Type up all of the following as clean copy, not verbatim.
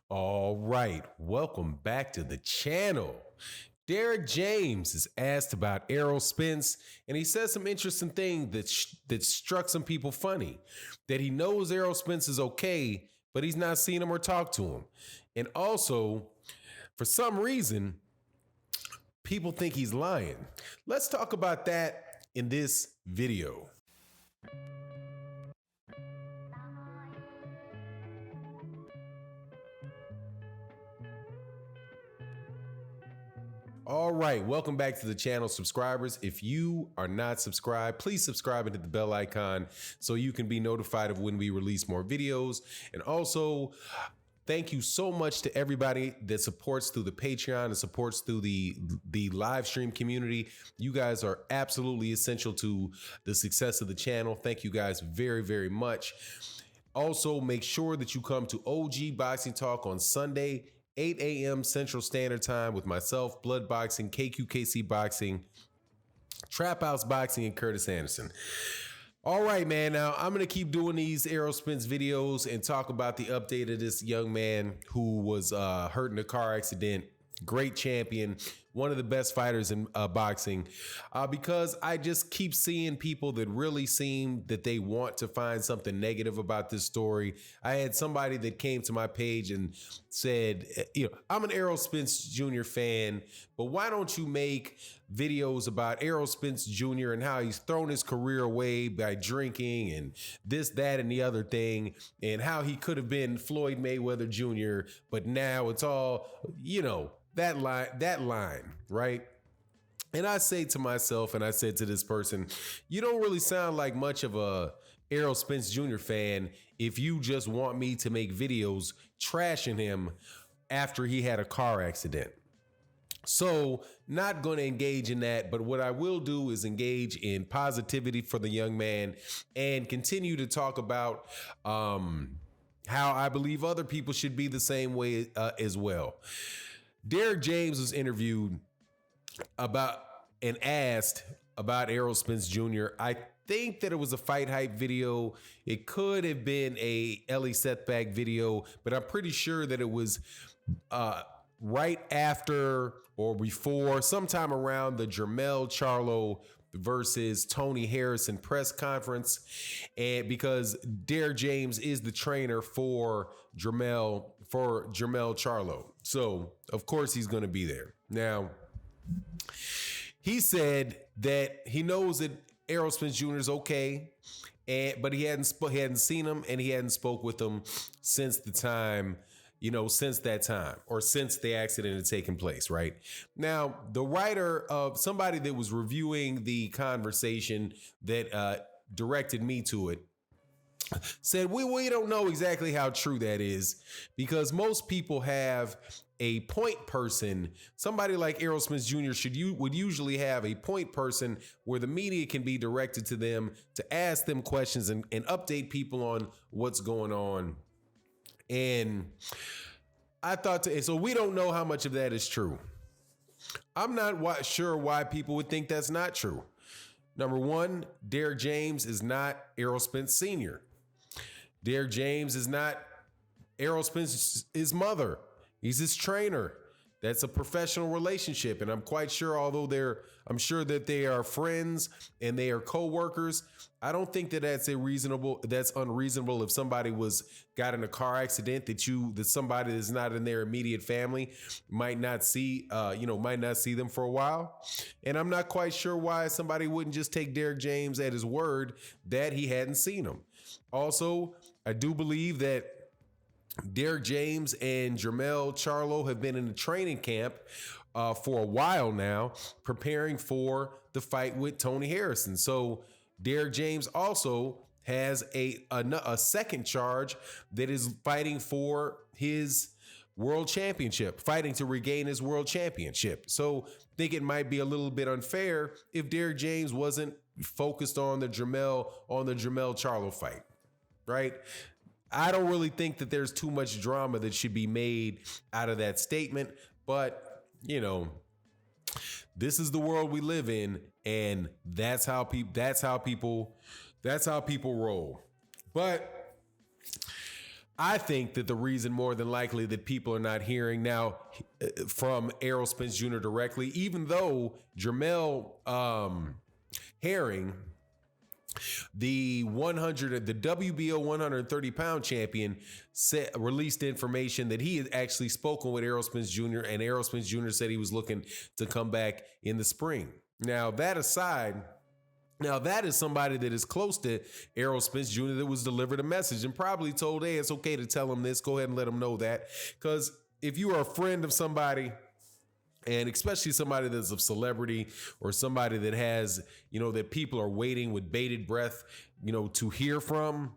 All right, welcome back to the channel. Derrick James is asked about Errol Spence, and he says some interesting thing that struck some people funny. That he knows Errol Spence is okay, but he's not seen him or talked to him. And also, for some reason, people think he's lying. Let's talk about that in this video. All right, welcome back to the channel, subscribers. If you are not subscribed, please subscribe and hit the bell icon so you can be notified of when we release more videos. And also, thank you so much to everybody that supports through the Patreon and supports through the live stream community. You guys are absolutely essential to the success of the channel. Thank you guys very, very much. Also, make sure that you come to OG Boxing Talk on Sunday, 8 a.m. Central Standard Time with myself, Blood Boxing, KQKC Boxing, Trap House Boxing, and Curtis Anderson. All right, man. Now, I'm going to keep doing these Errol Spence videos and talk about the update of this young man who was hurt in a car accident. Great champion, one of the best fighters in boxing, because I just keep seeing people that really seem that they want to find something negative about this story. I had somebody that came to my page and said, I'm an Errol Spence Jr. fan, but why don't you make videos about Errol Spence Jr. and how he's thrown his career away by drinking and this, that, and the other thing, and how he could have been Floyd Mayweather Jr., but now it's all, that line, right? And I say to myself, and I said to this person, you don't really sound like much of a Errol Spence Jr. fan if you just want me to make videos trashing him after he had a car accident. So not going to engage in that, but what I will do is engage in positivity for the young man and continue to talk about how I believe other people should be the same way as well. Derrick James was interviewed about and asked about Errol Spence Jr. I think that it was a Fight Hype video. It could have been a Ellie Setback video, but I'm pretty sure that it was right after or before, sometime around the Jermell Charlo versus Tony Harrison press conference, and because Derrick James is the trainer for Jermell Charlo, so of course he's going to be there. Now, he said that he knows that Errol Spence Jr. is okay, but he hadn't seen him and he hadn't spoke with him since the time. Since that time or since the accident had taken place, right? Now, the writer of somebody that was reviewing the conversation that directed me to it said, we don't know exactly how true that is because most people have a point person. Somebody like Errol Spence Jr. would usually have a point person where the media can be directed to them to ask them questions and update people on what's going on. And I thought, so we don't know how much of that is true. I'm not sure why people would think that's not true. Number one, Derrick James is not Errol Spence Sr. Derrick James is not Errol Spence's mother. He's his trainer. That's a professional relationship. And I'm quite sure, I'm sure that they are friends and they are co-workers. I don't think that that's unreasonable if somebody got in a car accident that somebody that's not in their immediate family might not see them for a while. And I'm not quite sure why somebody wouldn't just take Derrick James at his word that he hadn't seen him. Also, I do believe that Derrick James and Jermell Charlo have been in the training camp for a while now, preparing for the fight with Tony Harrison. So Derrick James also has a second charge that is fighting for his world championship, fighting to regain his world championship. So I think it might be a little bit unfair if Derrick James wasn't focused on the Jermell Charlo fight, right? I don't really think that there's too much drama that should be made out of that statement, but this is the world we live in, and that's how people roll. But I think that the reason more than likely that people are not hearing now from Errol Spence Jr. directly, even though Jermell Herring, the WBO 130 pound champion, released information that he had actually spoken with Errol Spence Jr. and Errol Spence Jr. said he was looking to come back in the spring. Now, that aside, that is somebody that is close to Errol Spence Jr. that was delivered a message and probably told, hey, it's okay to tell him this. Go ahead and let him know that. Because if you are a friend of somebody, and especially somebody that's a celebrity or somebody that has, that people are waiting with bated breath, to hear from,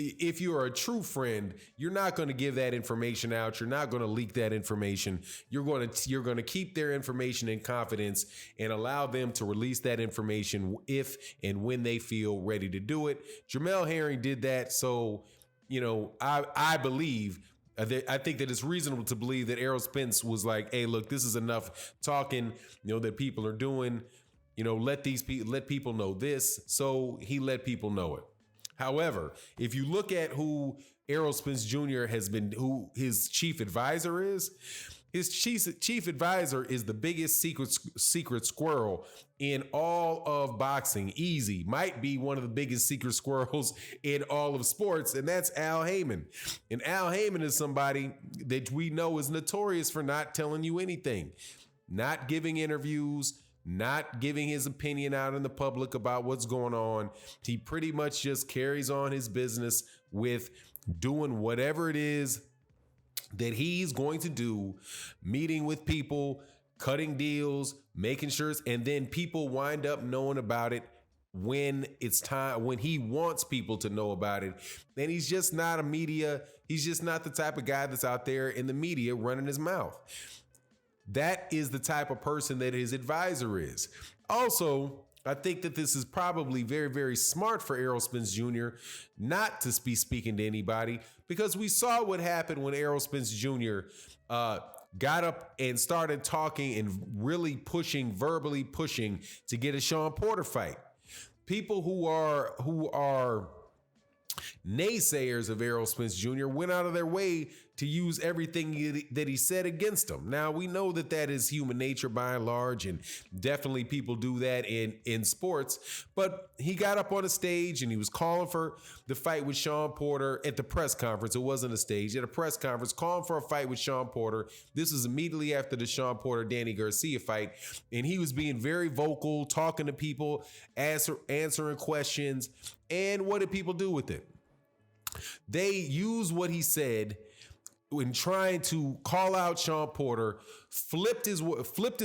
if you are a true friend, you're not going to give that information out. You're not going to leak that information. You're going to keep their information in confidence and allow them to release that information if and when they feel ready to do it. Jermell Herring did that. So, I believe, I think that it's reasonable to believe that Errol Spence was like, hey, look, this is enough talking, that people are doing, let people know this. So he let people know it. However, if you look at who Errol Spence Jr. who his chief advisor is, his chief advisor is the biggest secret squirrel in all of boxing. Easy. Might be one of the biggest secret squirrels in all of sports, and that's Al Heyman. And Al Heyman is somebody that we know is notorious for not telling you anything, not giving interviews, not giving his opinion out in the public about what's going on. He pretty much just carries on his business with doing whatever it is that he's going to do, meeting with people, cutting deals, making sure, and then people wind up knowing about it when it's time, when he wants people to know about it. And he's just not he's just not the type of guy that's out there in the media running his mouth. That is the type of person that his advisor is. Also, I think that this is probably very, very smart for Errol Spence Jr. not to be speaking to anybody, because we saw what happened when Errol Spence Jr. Got up and started talking and really verbally pushing to get a Sean Porter fight. People who are naysayers of Errol Spence Jr. went out of their way to use everything that he said against him. Now, we know that is human nature by and large, and definitely people do that in sports, but he got up on a stage and he was calling for the fight with Sean Porter at the press conference. It wasn't a stage, at a press conference, calling for a fight with Sean Porter. This was immediately after the Sean Porter-Danny Garcia fight, and he was being very vocal, talking to people, answering questions. And what did people do with it? They used what he said when trying to call out Sean Porter, flipped his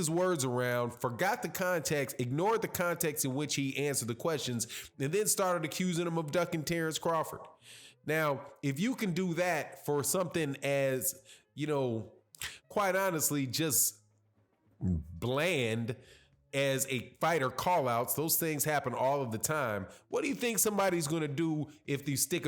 words around, forgot the context, ignored the context in which he answered the questions, and then started accusing him of ducking Terrence Crawford. Now, if you can do that for something as, quite honestly, just bland as a fighter call-outs, those things happen all of the time. What do you think somebody's going to do if you stick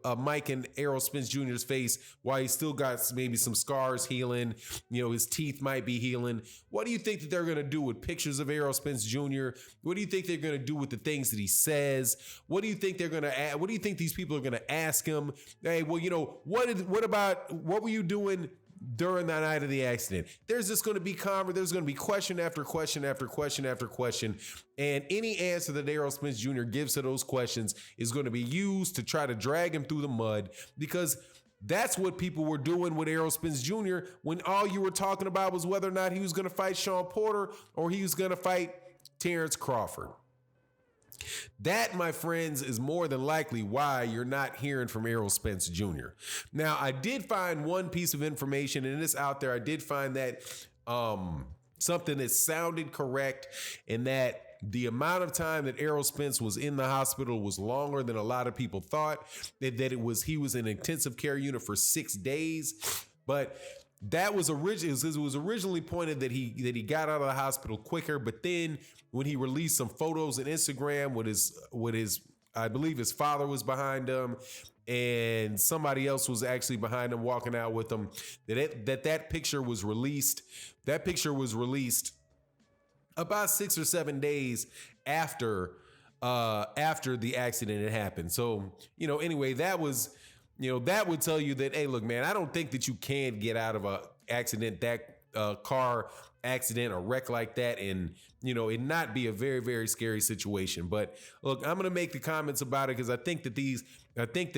a mic in Errol Spence Jr.'s face while he's still got maybe some scars healing, his teeth might be healing? What do you think that they're going to do with pictures of Errol Spence Jr.? What do you think they're going to do with the things that he says? What do you think they're going to what do you think these people are going to ask him? Hey, well, what were you doing during that night of the accident? There's just going to be there's going to be question after question after question after question, and any answer that Errol Spence Jr. gives to those questions is going to be used to try to drag him through the mud, because that's what people were doing with Errol Spence Jr. when all you were talking about was whether or not he was going to fight Sean Porter or he was going to fight Terrence Crawford. That, my friends, is more than likely why you're not hearing from Errol Spence Jr. Now, I did find one piece of information, and it's out there. I did find that something that sounded correct, and that the amount of time that Errol Spence was in the hospital was longer than a lot of people thought. He was in intensive care unit for 6 days, but that was originally pointed that he got out of the hospital quicker. But then when he released some photos on Instagram with his I believe his father was behind him and somebody else was actually behind him walking out with him, that picture was released. That picture was released about 6 or 7 days after the accident had happened. So, anyway, that was that would tell you that, hey, look, man, I don't think that you can get out of a accident, that car accident or wreck like that, and it not be a very, very scary situation. But look, I'm gonna make the comments about it because I think that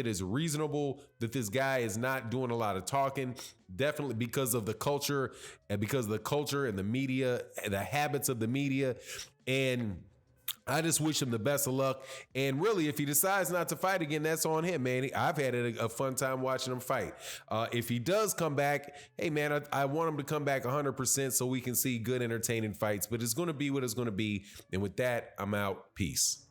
it's reasonable that this guy is not doing a lot of talking, definitely because of the culture and the media and the habits of the media. And I just wish him the best of luck. And really, if he decides not to fight again, that's on him, man. I've had a fun time watching him fight. If he does come back, hey, man, I want him to come back 100% so we can see good, entertaining fights. But it's going to be what it's going to be. And with that, I'm out. Peace.